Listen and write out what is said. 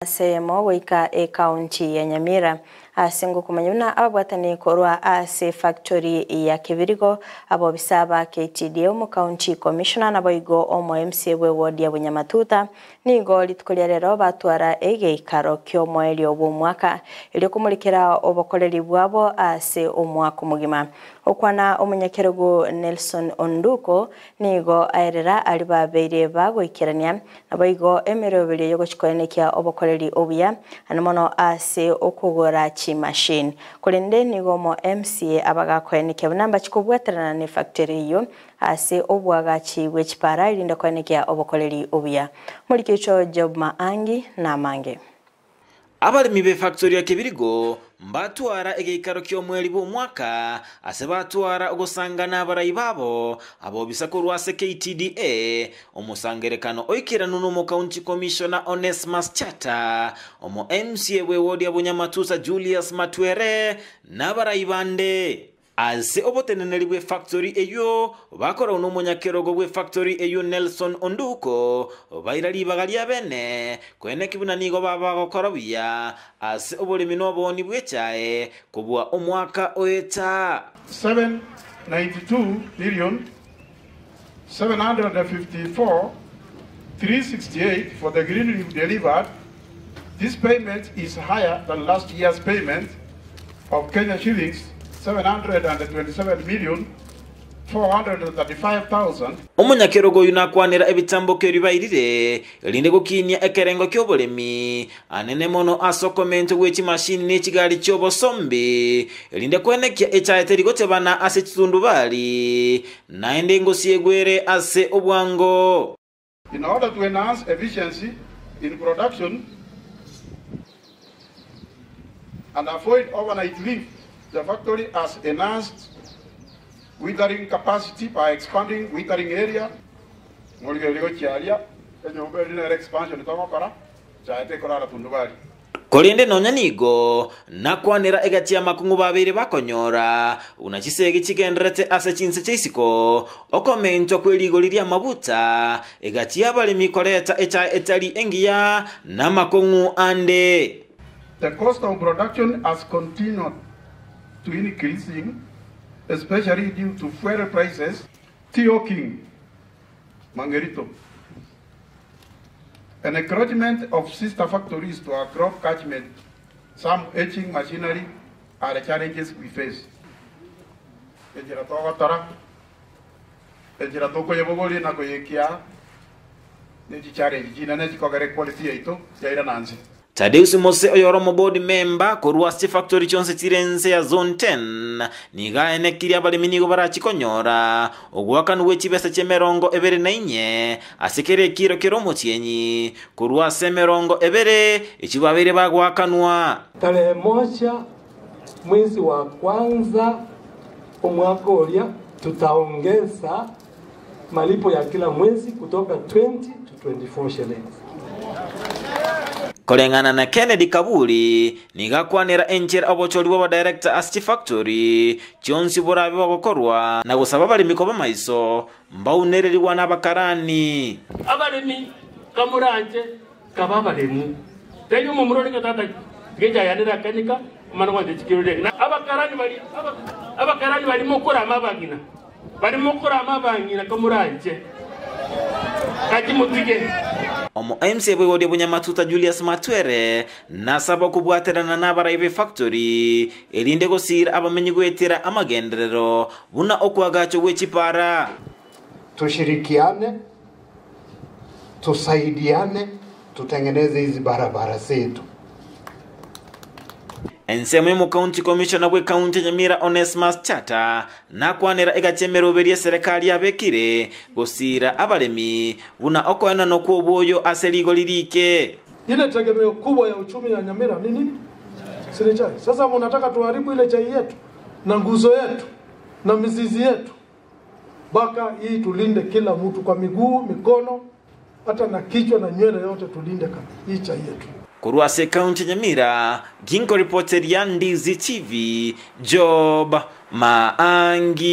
semo wika county ya Nyamira asingo kumanyuna ababwatani korwa ase factory ya Kebirigo abo bisaba KTDA mu county commissioner naboigo omo MCA we ward ya Bunyamatuta nigo litkolya rero batwara egeikaro kyo mweli obumwaka ili kumulikira obokoleri bwabo ase omwaka mugima okwana omunyakerego Nelson Onduko nigo aerera ali babeire bagwikirania naboigo emerobiri yo gukikonekia obokoleri obuya anomono ase okugora machine kulinde nigo mo MCA abagakweneke bunamba kikobwaterana ne factory yo ase obwaga chiwe chipara ilinda kwenekea obokoleri obuya muri kicho job maangi na mange abalimi be factory ya Kebirigo mbatwara egeikaro kyo mweli bw'omwaka ase batwara ogosangana abarayi babo abo bisakorwa ase KTDA omusangerekano oikira nuno mu county commissioner Onesmus Chata omo MCA we ward ya Bunyamatuta Julius Matwere n'abarayi bande ase oboteneneri bwe factory eyo bakora uno munyakerogo bwe factory eyo Nelson Onduko bairali bagalya bene kwene kibuna nigo baba gokora buya ase obolimi no boni bwechae kubwa omwaka oeta 792,754,368 for the green leaf delivered. This payment is higher than last year's payment of Kenya shillings 727,435,000. Omunyakerogo yunakwanira ebitambo keribairire elinde gokinya ekerengo kyobolemi anene mono asokomento wechi machine n'ekigali kyobosombe elinde kwenekya echaeteri gotebana ase kitundu bali naende ngosi egwere ase obwango. In order to enhance efficiency in production and avoid overnight leave, the factory has enhanced withering capacity by expanding withering area. Kolinde nonyanigo nakwanira egati ya makungu babiri bakonyora unachisege chigenderete ase chinse cheisiko okomento kweligo liri amabuta egati y'abalimi koleta echa etali engiya na makungu ande. The cost of production has continued to increasing, especially due to fuel prices. Theo King, Mangerito. An encouragement of sister factories to our crop catchment, some etching machinery are the challenges we face. Tadeus Mose oyoromo board member korwa sti factory chonse tirense ya zone 10 niga enekiri abalimi nigo barachikonyora ogwakanu wechibesa chemerongo ebere nainye asekere kiro kiromo chenyi korwa semerongo ebere echibabere bagwakanwa tarehe 1 mwezi wa kwanza omwaka oria tutaongeza malipo ya kila mwezi kutoka 20 to 24 shillings. Kolengana na Kennedy Kabuli nigakwanira enchera abocholi wa director asti factory chonsi borabe bagokorwa na gusaba bali mikoba maiso mbaunereriwa n'abakarani abalimi kamuranje kababalemu tenyo mumuroni katata geja yanira kanika mana wande chikirode na abakarani bali mukura amabagina bali mukura amabangina kamuranje kati mutige. Omo MCA we wode Bunyamatuta Julius Matwere nasaba kubwaterana n'abarayi be factory elinde gosira abamenyi gwetera amagenderero buna okwagacho wechipara. Tushirikiane, tusaidiane, tutengeneze hizi barabara zetu. Enseme mu county commissioner we county Nyamira Onesmus Chata nakwanira egachemero berie serikali abekire gosira abalemi buna okoena no kuoboyo aseligo lirike. Ile tegemeo kubwa ya uchumi ya Nyamira nini? Sile chai. Sasa mnataka tuharibu ile chai yetu na nguzo yetu na mizizi yetu. Baka hii tulinde kila mtu kwa miguu, mikono, hata na kichwa na nywele yote tulinde kama hii chai yetu. Kurwa se county Nyamira, ginko reporter ya Ndizi TV, Job Maangi.